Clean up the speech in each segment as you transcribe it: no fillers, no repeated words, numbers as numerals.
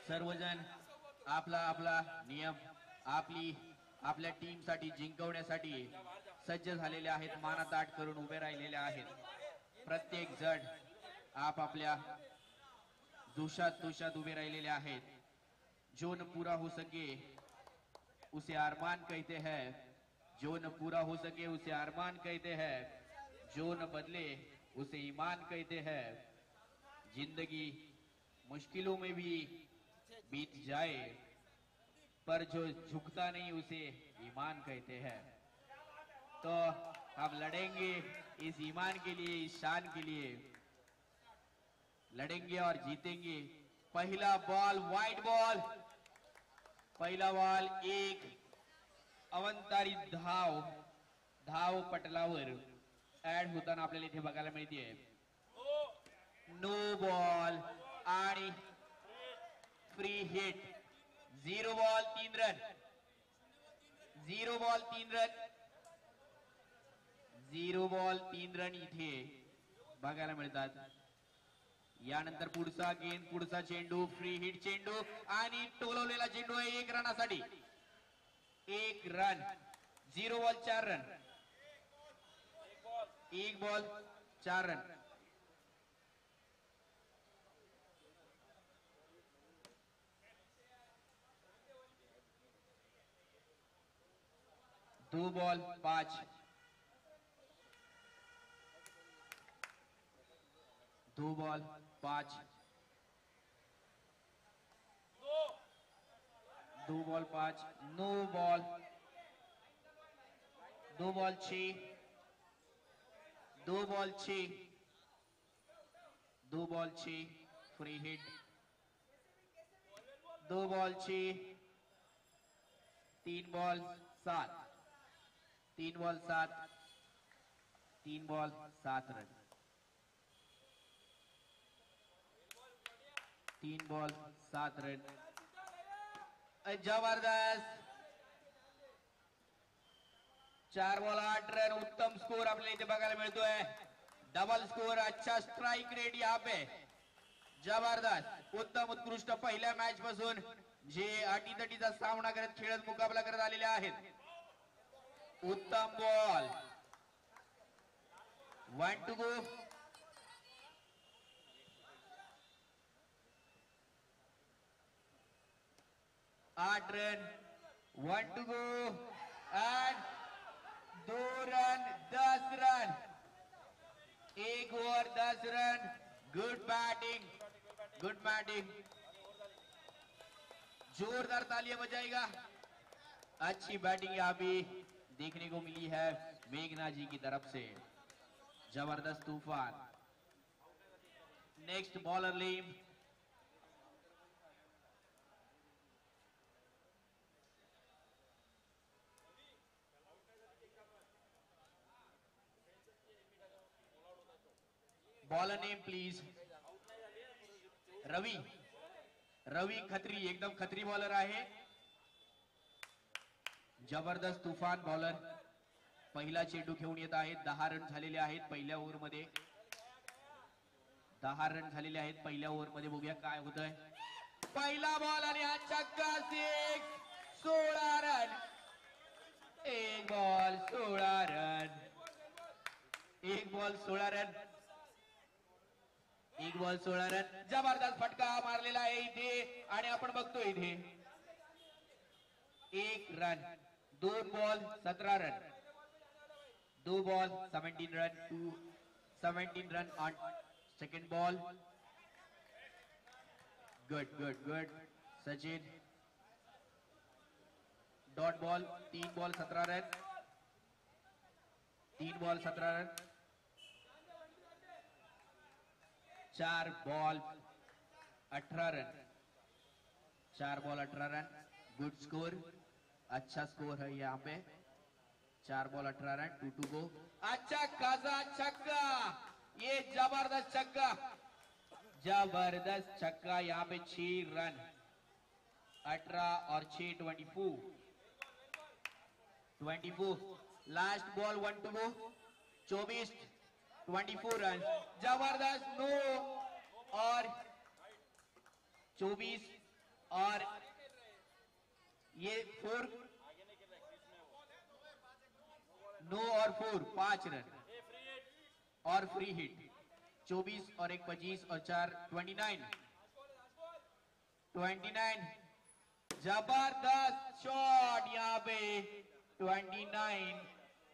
सर्वजण आपला आपला नियम आपल्या टीम साठी जिंकवण्यासाठी सज्ज झालेले आहेत, मानाताट करून उभे राहिलेले आहेत। प्रत्येक जण आपल्या जोशात उभे राहिलेले आहेत। जो न पूरा हो सके उसे अरमान कहते हैं, जो न पूरा हो सके उसे अरमान कहते हैं, जो न बदले उसे ईमान कहते हैं। जिंदगी मुश्किलों में भी बीत जाए पर जो झुकता नहीं उसे ईमान कहते हैं। तो हम लड़ेंगे इस ईमान के लिए, इस शान के लिए लड़ेंगे और जीतेंगे। पहला बॉल वाइड बॉल, पहिला बॉल एक अवंतारी धाव पटलावर ऍड होताना आपल्याला इथे बघायला मिळते। नो बॉल आणि free hit. 0 ball 3 run, 0 ball 3 run, 0 ball 3 run इथे बघायला मिळतात। यानंतर पुढचा गेंद, पुढचा चेंडू, फ्री हिट चेंडू आणि टोलवलेला चेंडू आहे 1 रनासाठी। 1 run, 0 ball 4 run, 1 ball 4 run. दो ball 5, 2 ball 5, 2 ball 5, no ball, 2 ball 6, 2 ball 6, 2 ball 6, free hit, 2 ball 6, 3 ball 7, 3 ball 7, 3 ball 7 run, 3 ball 7 run. जबरदस्त 4 बॉल 8 रन, उत्तम स्कोर आपल्याला इथे बघायला मिळतोय। डबल स्कोर, अच्छा स्ट्राइक रेट यहाँ पे। जबरदस्त, उत्तम उत्कृष्ट पहिल्या मॅच पासून जे अटीतटीचा सामना करत खेळत मुकाबला करत आलेले आहेत। उत्तम ball, 1 to go. 8 run, 1 to go and 2 run, 10 run, 1 over 10 run. Good batting, good batting, जोरदार तालियां बजाएगा। अच्छी बैटिंग यहाँ भी देखने को मिली है मेघना जी की तरफ से। जबरदस्त तूफान। नेक्स्ट बॉलर लीम, बॉलर नेम प्लीज। रवी, रवी खत्री, एकदम खत्री बॉलर आहे। जबरदस्त तुफान बॉलर। पहिला चेंडू घेऊन येत आहेत। 10 रन झालेले आहेत पहिल्या ओव्हर मध्ये। 10 रन झालेले आहेत पहिल्या ओव्हर मध्ये। बघूया काय होतंय। पहिला बॉल आणि हा छक्का, 16 run, 1 ball 16 run, 1 ball 16 run, 1 ball 16 run. जबरदस्त फटका मारलेला आहे इथे आणि आपण बघतोय इथे 1 run, 2 ball 17 run, 2 ball 17 run, 17 run on second ball. Good good good Sachin. Dot ball, 3 ball 17 run, 3 ball 17 run, 4 ball 18 run, 4 ball 18 run. Good score, अच्छा स्कोर है यहाँ पे। 4 बॉल 18 रन, 2 टू गो। अच्छा खासा छक्का, ये जबरदस्त छक्का, जबरदस्त छक्का। यहाँ पे 6 रन, 18 और 6 24। Last ball 1 to go, 24, 24 run. जबरदस्त नो और 24 और ये 4 नो और 4 5 रन और फ्री हिट 24 और 1 25 और 4 29 जबरदस्त शॉट यहाँ पे 29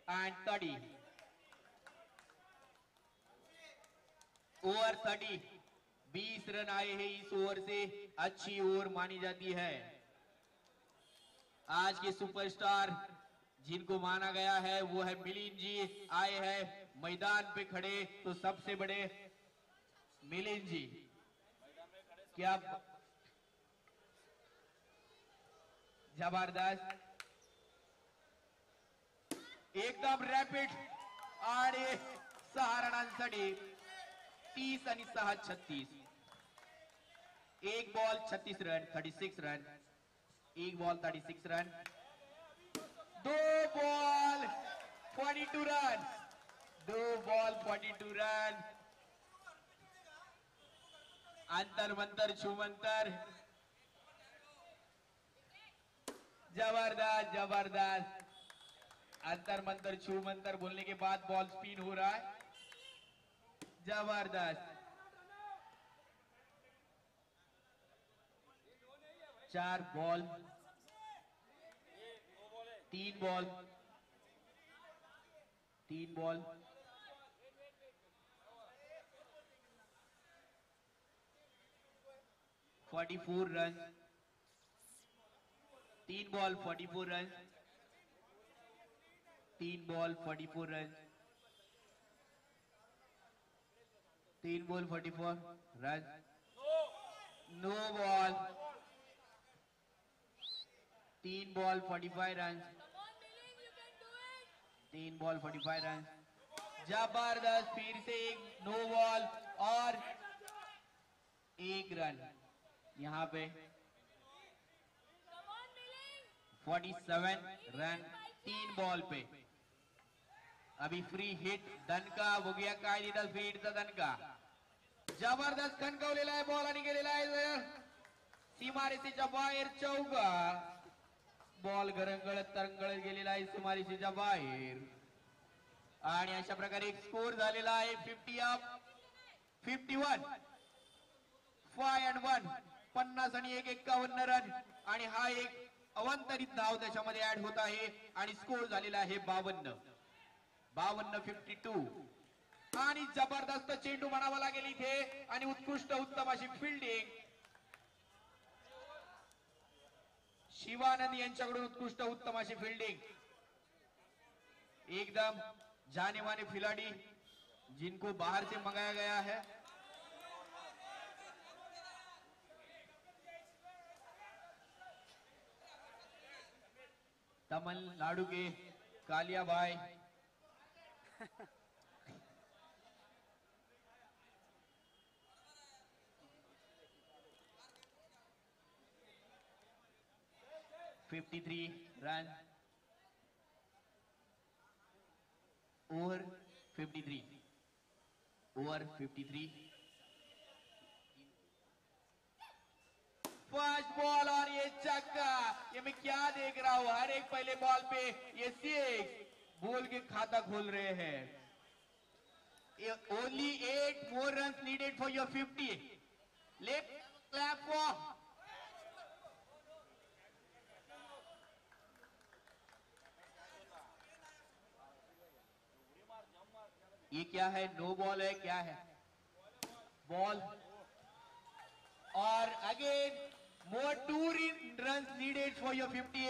एंड 30 ओवर 30 20 रन आए हैं इस ओवर से अच्छी ओवर मानी जाती है। आज के सुपरस्टार जिनको माना गया है वो है मिलिंद जी आए हैं मैदान पे खड़े तो सबसे बड़े मिलिंद जी क्या जबरदस्त एकदम रॅपिड आणि 6 रनांसाठी 30 आणि 6 36 एक बॉल 36 रन 36 रन एक ball 36 run 2 ball 42 run 2 ball 42 run अंतर मंतर छुमंतर जबरदस्त जबरदस्त अंतर मंतर छू मंतर बोलने के बाद बॉल स्पिन हो रहा है जबरदस्त 4 ball 3 ball 3 ball 44 run 3 ball 44 run 3 ball 44 run 3 ball 44 run no ball 3 ball 45 run 3 ball 45 run जबरदस्त फिर से एक नो बॉल और 1 रन यहाँ पे 47 रन 3 बॉल पे अभी फ्री हिट दणका बघूया काय देतात फ्री हिटचा दणका जबरदस्त खणकवलेला आहे बॉल आणि गेलेला आहे सीमारेषेच्या बाहेर चौका बॉल गरंगळत तरंगळत गेलेला आहे सीमारेषेच्या बाहेर आणि अशा प्रकारे एक स्कोर झालेला आहे 50 अप 51 5 and 1 50 आणि 51 रन आणि हा एक अवंतरित धाव त्याच्यामध्ये ऍड होत आहे आणि स्कोर झालेला आहे 52 52 आणि जबरदस्त चेंडू म्हणावा लागेल इथे आणि उत्कृष्ट उत्तम अशी फिल्डिंग शिवानंद यांच्याकडून उत्कृष्ट उत्तम अशी फिल्डिंग एकदम जाने माने खिलाड़ी जिनको बाहर से मंगाया गया है तमिलनाडु के कालिया भाई $53 रन ओवर 53 फर्स्ट बॉल और ये चक्का ये मैं क्या देख रहा हूं हर एक पहले बॉल पे ये 6 बोल के खाता खोल रहे हैं only 8 more runs needed for your 50 let's clap for ये क्या है नो बॉल है क्या है बॉल और again more 2 runs needed for your 50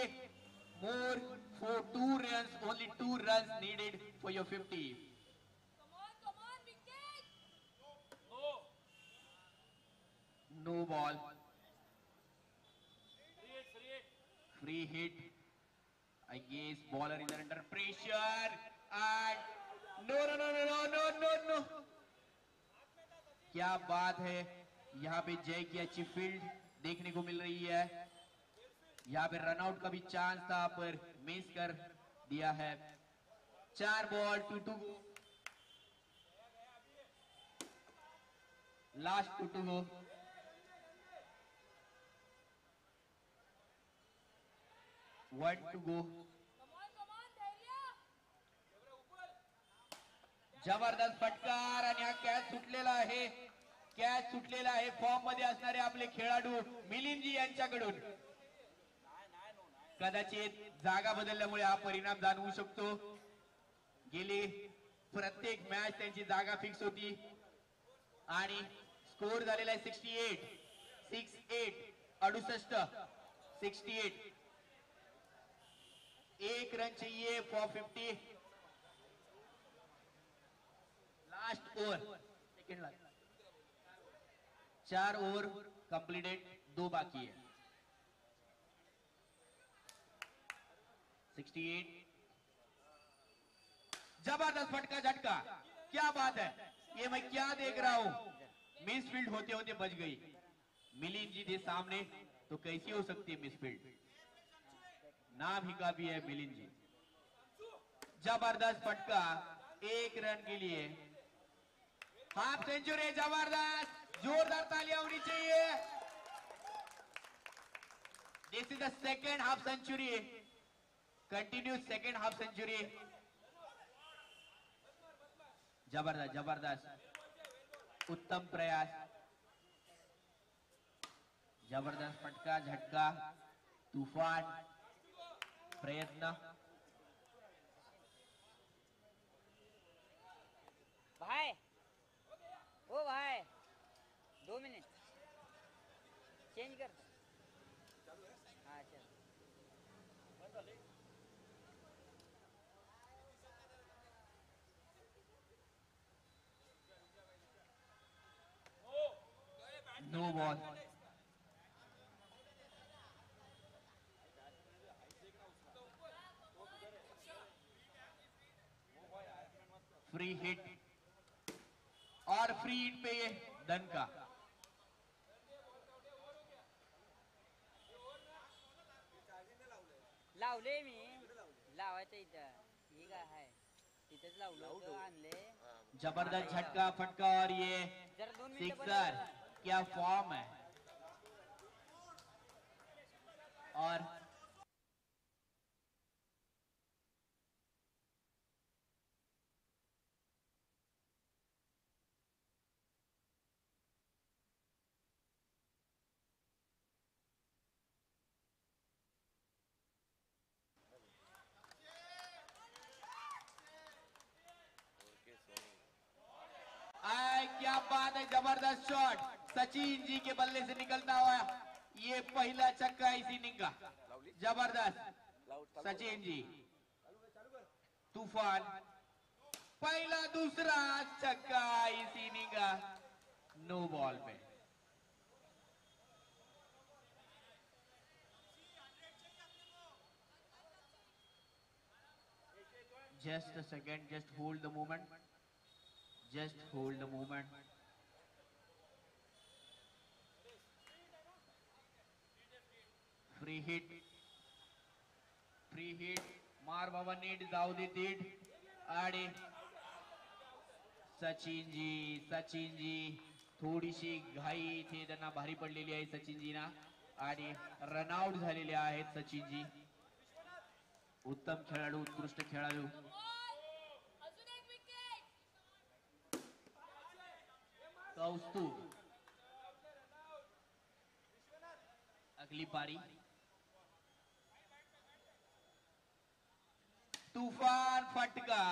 more for 2 runs only 2 runs needed for your 50 come on wicket no ball free hit I guess bowler is under pressure and no क्या बात है यहाँ पे जय की अच्छी फील्ड देखने को मिल रही है यहाँ पे रनआउट का भी चांस था पर मिस कर दिया है 4 ball 2 last 2 go 1 to go. जबरदस्त फटकार आणि हा कॅच सुटलेला आहे. कॅच सुटलेला आहे. फॉर्म मध्ये असणारे आपले खेळाडू मिलिंदजी यांच्याकडून. कदाचित जागा बदलल्यामुळे हा परिणाम जाणवू शकतो. गेली प्रत्येक मॅच त्यांची जागा फिक्स होती आणि स्कोर झालेला आहे 68 68 एक रन चाहिए for 50. Last over second last 4 over completed, 2 बाकी है. 68. जबरदस्त फटका झटका. क्या बात है, ये मैं क्या देख रहा हूं. मिसफील्ड होते होते बच गई. मिलिंद जी थे सामने तो कैसी हो सकती है मिसफील्ड. नाम ही काफी है मिलिंद जी. जबरदस्त फटका, 1 रन के लिए. Half century. जबरदस्त, जोरदार तालियां होनी चाहिए. This is the second half century, continuous second half century. जबरदस्त जबरदस्त, उत्तम प्रयास. जबरदस्त फटका झटका, तूफान प्रयत्न. भाई ओ भाई 2 मिनट चेंज कर. हाँ चल. No ball. फ्री हिट और फ्री हिट पे ये डन का. लावले मी. लावायचं इथं हे काय आहे तिथेच लावलं होतं, आणले. जबरदस्त झटका फटका और ये जरा 2 मिनिट सिक्सर. क्या फॉर्म है. और क्या बात है, जबरदस्त शॉट सचिन जी के बल्ले से निकलता हुआ. ये पहला छक्का इस इनिंग का. जबरदस्त सचिन जी. तूफान पहला दूसरा छक्का इस इनिंग का. नो बॉल पे. Just a second, just hold the moment. Just hold the moment. Free hit. Free hit. मार बाबा नीट जाऊ दे तीट. आणि सचिन जी थोडीशी घाई इथे त्यांना भारी पडलेली आहे सचिनजींना. आणि रनआउट झालेले आहेत सचिनजी. उत्तम खेळाडू, उत्कृष्ट खेळाडू. कौस्तुभ. अगली पारी. तूफान फटका.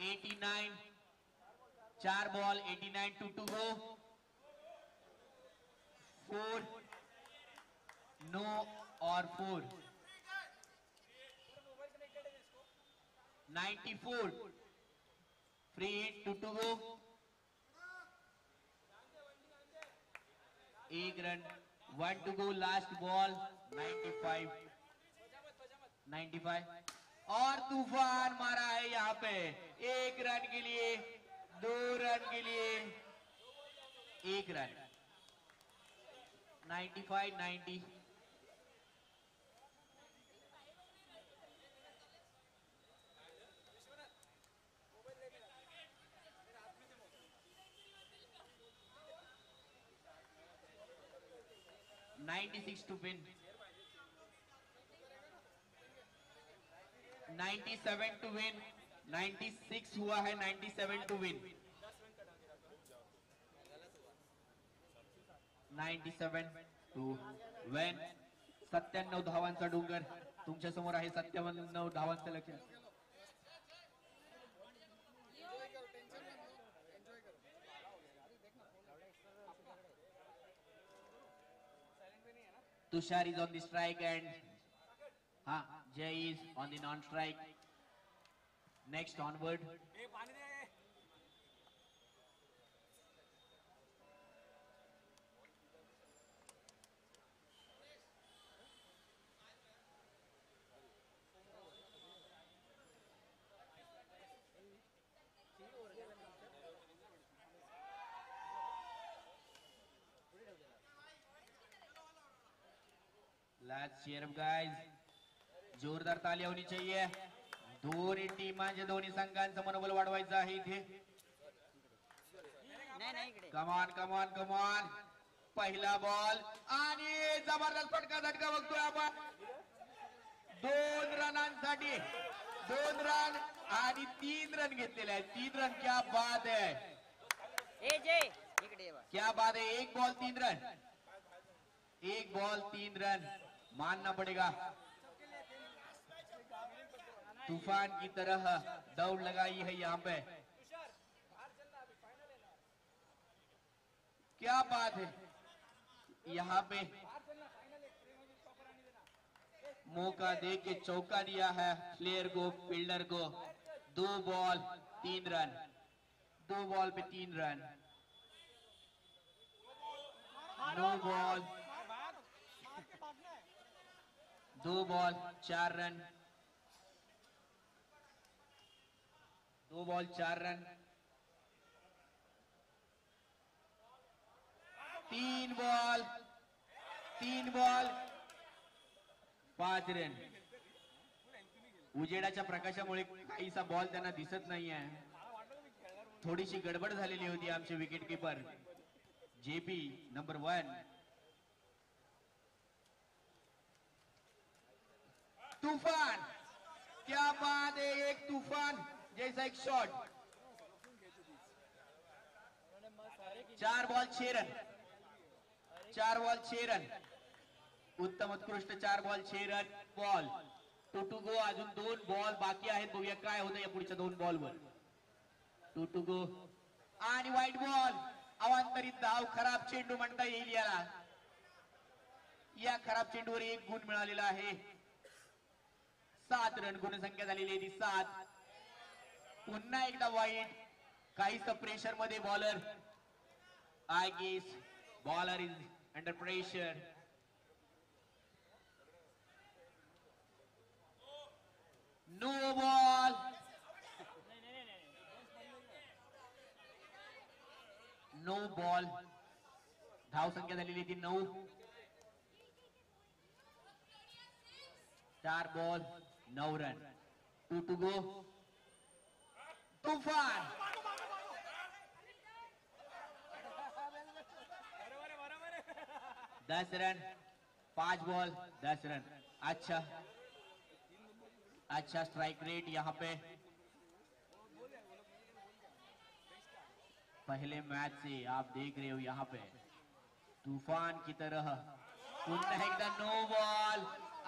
89. 4 बॉल 89 टू गो. 4 नो और 4. 94. Free hit to go. 1 run 1 to go. Last ball 95. और तूफान मारा है यहाँ पे. 1 रन के लिए, 2 रन के लिए 1 run. 95-90. 96 to win. 97 to win. 96 हुआ है, 97 to win. 97 to win. 97 धावांचा डोंगर तुमच्या समोर आहे. 97 धावांचं लक्ष्य. Tushar is on the strike and Jay is on the non-strike. Next onward. Let's cheer up guys. जोरदार ताली होनी चाहिए. दोन्ही टीमांचे दोन्ही संघांचं मनोबल वाढवायचं आहे इथे. कमान कमान कमान. पहिला बॉल आणि जबरदस्त फटका झटका बघतोय आपण. 2 रनांसाठी 2 रन आणि 3 रन घेतलेले आहेत. 3 रन. क्या बात है. क्या बात है. 1 बॉल 3 रन. 1 बॉल 3 रन मानना पड़ेगा. तूफान की तरह दौड़ लगाई है यहाँ पे. क्या बात है. यहाँ पे मौका दे के चौका दिया है प्लेयर को, फील्डर को. 2 बॉल 3 रन. 2 बॉल पे 3 run. No ball 2 ball 4 run. 2 ball 4 run. 3 ball 5 run. उजेडाच्या प्रकाशामुळे काहीसा बॉल त्यांना दिसत नाहीये. थोडीशी गडबड झालेली होती आमचे विकेट कीपर जेपी नंबर 1. तूफान. क्या बात है. एक तूफान जैसा एक shot. 4 ball 6 run. 4 ball 6 run. उत्तम उत्कृष्ट 4 ball 6 run. Ball to go. अजून 2 बॉल बाकी आहेत. बघूया काय होतं या पुढच्या 2 बॉलवर. टू गो आणि व्हाईट बॉल. अवांतरित धाव. खराब चेंडू म्हणता येईल याला. या खराब चेंडूवर 1 गुण मिळालेला आहे. 7 रन गुणसंख्या झालेली आहे ती 7. पुन्हा एकदा वाईट. काहीच प्रेशर मध्ये bowler. I guess bowler is under pressure. No ball. No ball. धाव संख्या झालेली ती 9. 4 बॉल 9 रन. 2 गो. तूफान. दस रन. 5 ball 10 run. अच्छा स्ट्राइक रेट यहाँ पे. पहले मैच से आप देख रहे हो यहाँ पे तूफान की तरह पुन्हा एकदा नो बॉल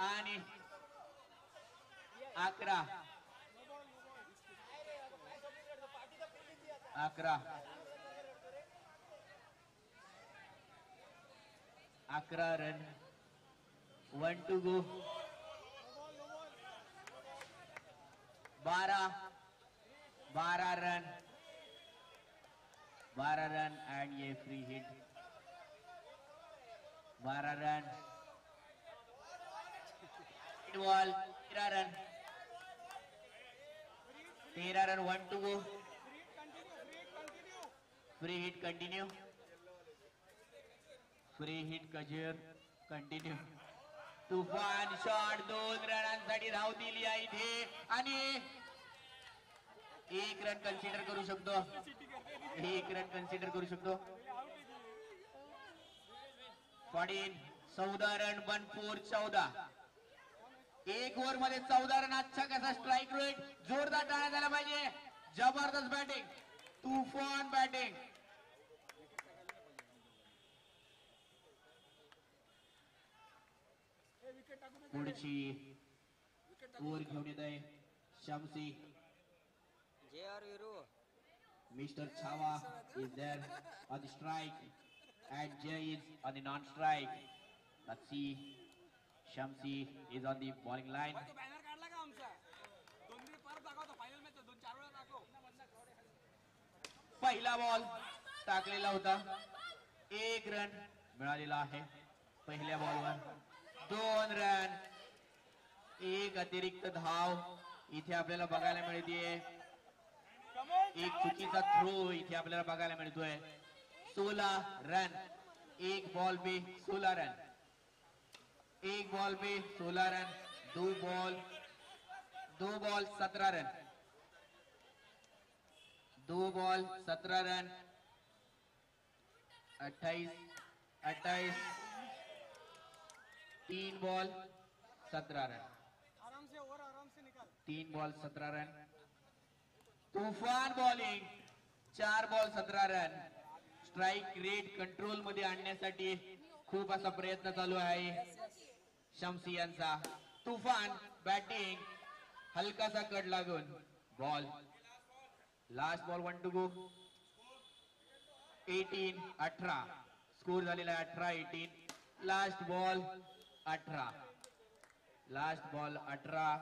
आणि 11 run. 1 to go. 12 run. 12 run and ये free hit. 12 run. Ball 13 run. 13 run. 1 to go. Free hit continue. Free hit कजेर कंटिन्यू. तुफान शॉट. 2 रनांसाठी धाव दिली आहे इथे आणि 1 रन कन्सिडर करू शकतो. 1 रन कन्सिडर करू शकतो. 14 14 रन 1-4-14. एक ओव्हर मध्ये 14 रन. अच्छा कसा स्ट्राईक रेट, जोरदार टाळ्या झाला पाहिजे. जबरदस्त बॅटिंग, तुफान बॅटिंग. पुढची ओव्हर घेऊन येत आहे शमसी. जय और Veeru. Mr. Chava is there on the strike and Jay is on the non-strike. Let's see. Shamsi is on the bowling line. पहिला बॉल टाकलेला होता. 1 रन मिळालेला आहे पहिल्या बॉलवर. 2 रन. एक अतिरिक्त धाव इथे आपल्याला बघायला मिळते. एक चुकीचा थ्रो इथे आपल्याला बघायला मिळतोय. 16 रन. एक बॉल पे 16 रन. एक बॉल पे 16 रन. दो ball 17 run. 2 ball 17 run. 28. 3 ball 17 run. 3 ball 17 run. तुफान bowling. 4 ball 17 run. Strike rate control मध्ये आणण्यासाठी खूप असा प्रयत्न चालू आहे शमसी यांचा. तुफान बॅटिंग. हलकासा कट लागून ball. Last ball 1 to go. 18 score झालेला आहे 18. Last ball 18. Last ball 18.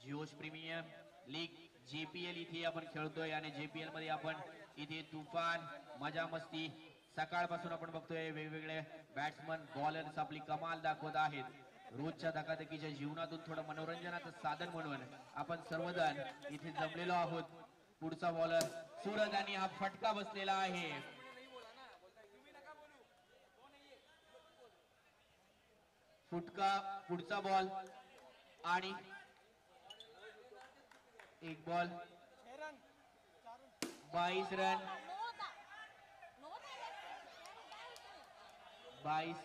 जिओस प्रीमियम लीग JPL इथे आपण खेळतोय आणि JPL मध्ये आपण इथे तुफान मजा मस्ती सकाळपासून आपण बघतोय. वेगवेगळे बॅट्समन बॉलर्स आपली कमाल दाखवत आहेत. रोजच्या धकाधकीच्या जीवनातून थोडं मनोरंजनाचं साधन म्हणून आपण सर्वजण इथे जमलेलो आहोत. पुढचा बॉलर सूरज आणि हा फटका बसलेला आहे. पुढचा बॉल आणि एक ball 22 run. 22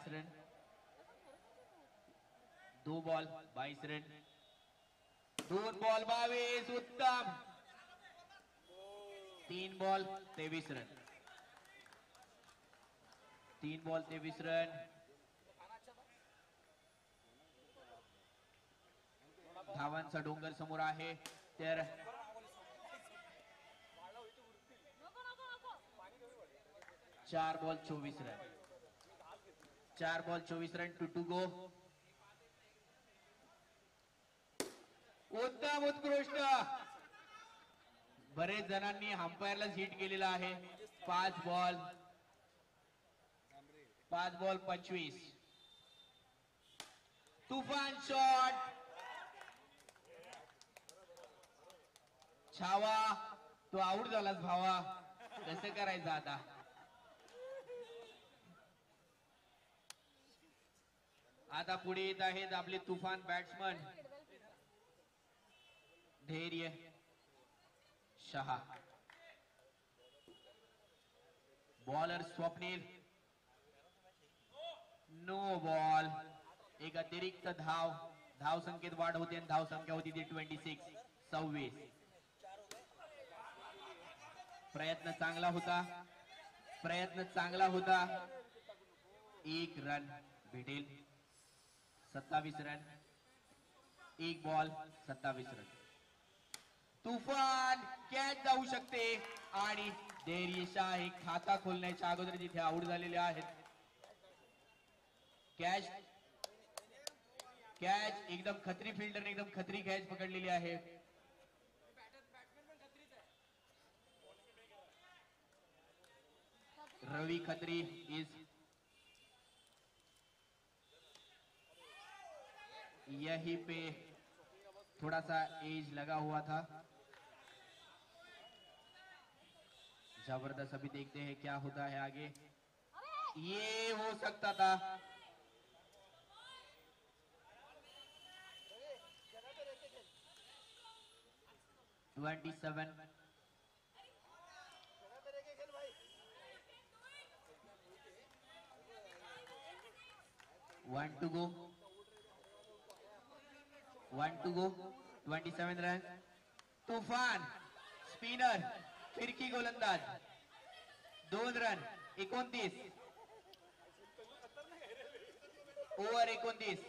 run. 2 ball 22 run. 2 ball 22. उत्तम. 3 बॉल 23 रन. 3 ball 23 run. धावांचा डोंगर समोर आहे तर 4 ball 24 run. 4 ball 24 run. 2 to go. उत्तम उत्कृष्ट. बरेच जणांनी अंपायरला हिट केलेला आहे. 5 बॉल 25. तुफान शॉट. छावा तो आऊट झालाच भावा. कसं करायचं आता. आता पुढे येत आहेत आपले तुफान batsman Dhairya Shaha. Bowler Swapnil. No ball. एक अतिरिक्त धाव संख्येत वाढ होते आणि धाव संख्या होती ती 26. प्रयत्न चांगला होता. 1 रन भेटेल. 27 रन. 1 ball 27 run. तुफान कॅच जाऊ शकते आणि धैर्यशाह हे खाता खोलण्याच्या अगोदर तिथे आउट झालेले आहेत. कॅच एकदम खत्री फिल्डरने एकदम खत्री कॅच पकडलेली आहे. रवि खत्री इज यहीं पे थोड़ा सा एज लगा हुआ था. जबरदस्त. अभी देखते हैं क्या होता है आगे. ये हो सकता था. 27 1 to go. 1 to go. 27 run. तूफान स्पिनर फिरकी गोलंदाज 2 रन. 29 ओव्हर 29.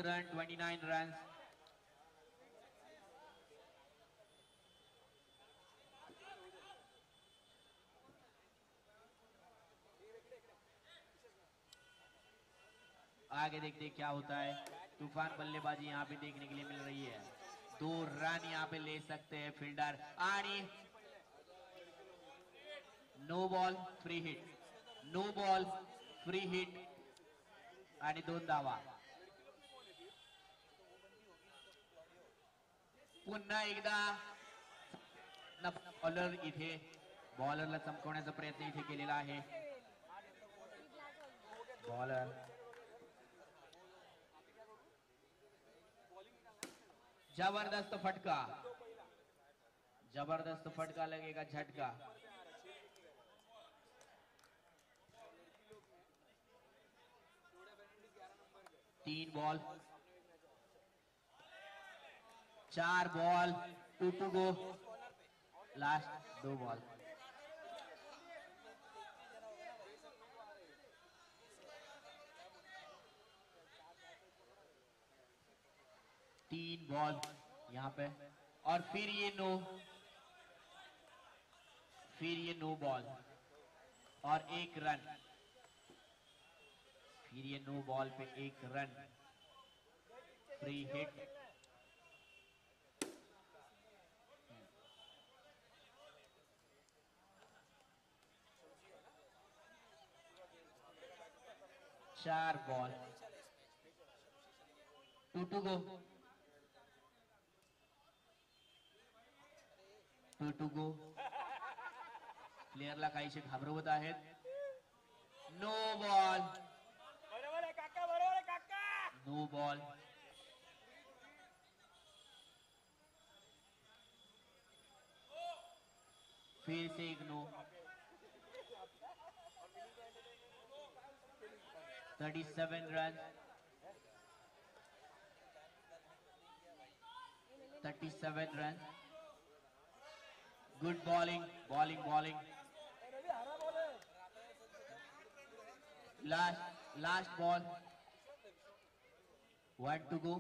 Run 29 run. आगे देखते क्या होता है. तूफान बल्लेबाजी यहाँ पे देखने के लिए मिल रही है. 2 रन यहाँ पे ले सकते हैं फील्डर. आणि no ball free hit. No ball free hit आणि 2 धावा. पुन्हा एकदा बॉलर इथे बॉलरला चमकवण्याचा प्रयत्न इथे केलेला आहे. बॉलर जबरदस्त फटका. जबरदस्त फटका लगेगा. झटका. तीन ball 4 ball 2 to go. Last 2 ball. तीन बॉल यहाँ पे और फिर ये नो बॉल और 1 रन. फिर ये नो बॉल पे 1 रन. Free hit. चार ball 2 to go. 2 to go. प्लेयरला काहीसे घाबरवत आहेत. No ball. No ball. फिर से एक no. 37 run. 37 run. Good bowling. Last ball. 1 to go.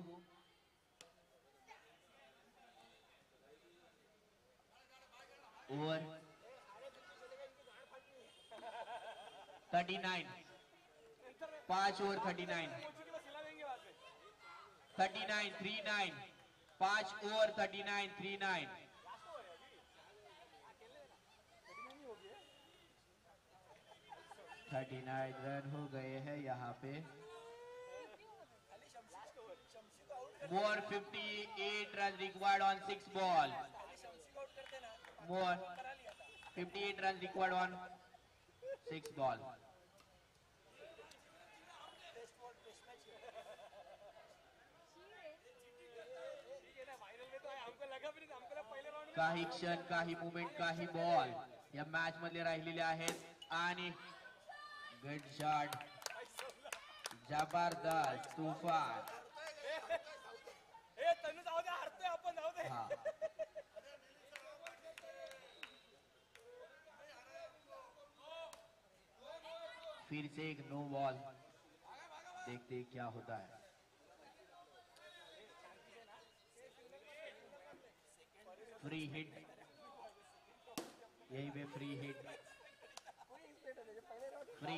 Over 39. 5 over 39. 39 39. 5 over 39 39. 39 run हो गए हैं यहाँ पे. More 58 runs required on 6 ball. More 58 runs required on 6 ball. काही क्षण, काही मुमेंट, काही बॉल या मॅच मध्ये राहिलेले आहेत. आणि गुड शॉट. जबरदस्त. तूफान. हाँ. फिर से एक नो बॉल. देखते क्या होता है. Free hit. यही पे फ्री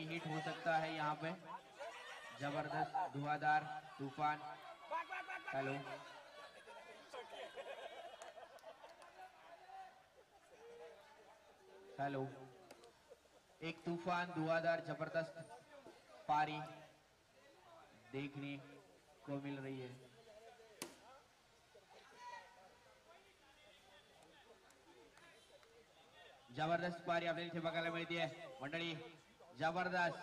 हिट हो सकता है यहाँ पे. जबरदस्त धुआंधार तूफान. हेलो. एक तूफान धुआंधार जबरदस्त पारी देखने को मिल रही है. जबरदस्त पारी आपल्याला इथे बघायला मिळते मंडळी. जबरदस्त.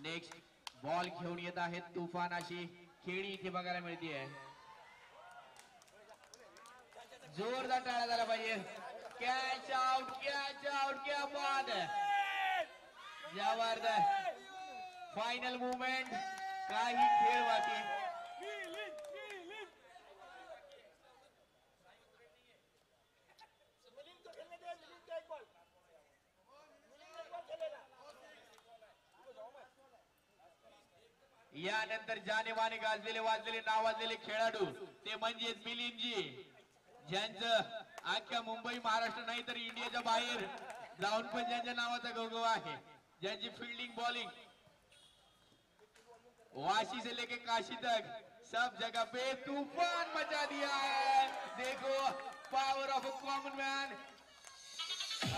नेक्स्ट बॉल घेऊन येत आहेत तूफान. अशी खेळी इथे बघायला मिळते. जोरदार टाळा झाला पाहिजे. कॅच आउट, क्या बात है. जबरदस्त फायनल मुवमेंट. काही खेळ बाकी. यानंतर जानेमाने गाजलेले वाजलेले नावाजलेले खेळाडू ते म्हणजेच मिलिंदजी, ज्यांचं अख्ख्या मुंबई महाराष्ट्र नाही तर इंडियाच्या बाहेर जाऊन पण ज्यांच्या नावाचा गौरव आहे, ज्यांची फिल्डिंग बॉलिंग वाशी से लेके काशी तक सब जगह पे तूफान मचा दिया है. देखो power of a common man.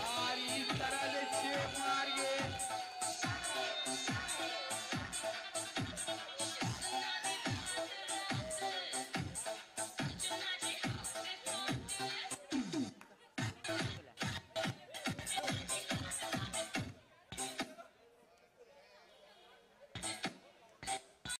और इस तरह से